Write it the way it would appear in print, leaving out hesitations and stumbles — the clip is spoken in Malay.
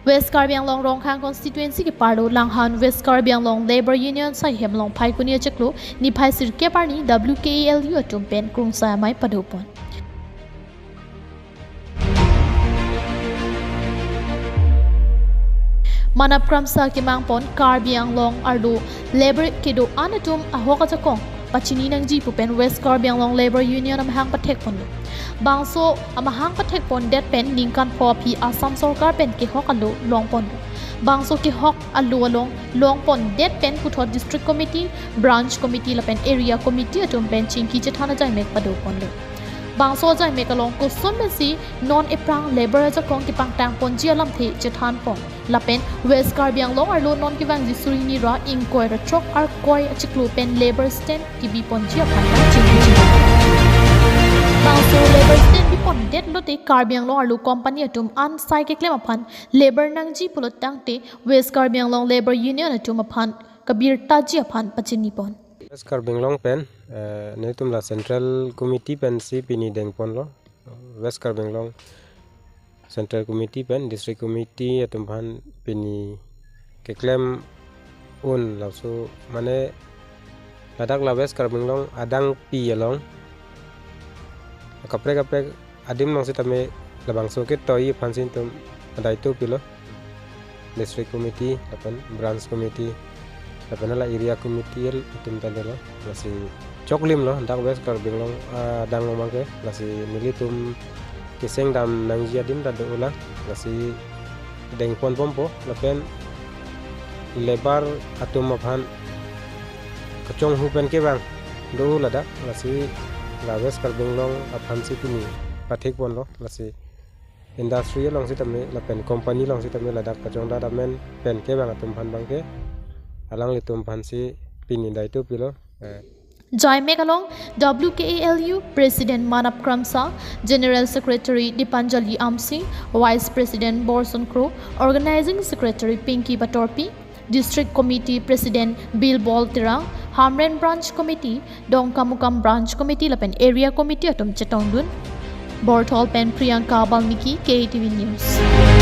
West Karbi Anglong Rongkhang constituency ke pado langhan West Karbi Anglong Labour Union sai hemlong phai kunia cheklo ni phai sir ke parni WKALU atum pen Krungsai amei pado pon. Manap Krungsai ke mangpon Karbi Anglong ardo Labour kedo anatum ahoka chakong pachini nangji pupen West Karbi Anglong Labour Union amhang pathek pon. Bangso amahang pathek pon det pen ningkan phi Assam Sarkar pen ke hok alu long pon. Bangso ke hok alu along long pon det pen puthot district committee branch committee la pen area committee atum pen chingki chethana jai mek pado pon le. Bangso jai mek along ko son si non eprang labor ja kong ki pangtang pon ji alam the chethan pon. La pen West Karbi Anglong arlo non ki wang jisuri ni ra ing koi ra chok ar koi achiklu pen labor stand ki bi pon ji apan chingki. Bangso labor stand bi pon det lote Karbi Anglong arlo company atum an sai ke claim aphan labor nangji pulot tangte West Karbi Anglong Labour Union atum aphan kabir taji aphan pachini pon. West Karbi Anglong pen ne tumla central committee pen si pini deng pon lo West Karbi Anglong central committee pen district committee atum phan pini ke claim un la so mane ladak la West Karbi Anglong adang pi along kapre adim nong sitame labang so ke toy phansin tum adai to pilo district committee apan branch committee apan la area committee el tum tandelo lasi choklim lo dak West Karbi Anglong dang ngomang ke lasi militum kiseng dam nangji adim da dola lasi deng pon pompo lapen lebar atum aphan kachong hu pen ke bang do lada lasi la West Karbi Anglong aphan si pini pathek pon lo lasi industry long sitame la pen company long sitame la dak kachong da men pen ke bang atum phan bang ke alang litum phan si pini dai to pilo Jai Megalong, WKALU President Manap Krungsai, General Secretary Dipanjali Amsi, Vice President Borson Crow, Organizing Secretary Pinky Batorpi, District Committee President Bill Bolterang, Hamren Branch Committee, Dongkamukam Branch Committee Lapen Area Committee atum chetongdun, Bortol Pen Priyanka Balmiki, KTV News.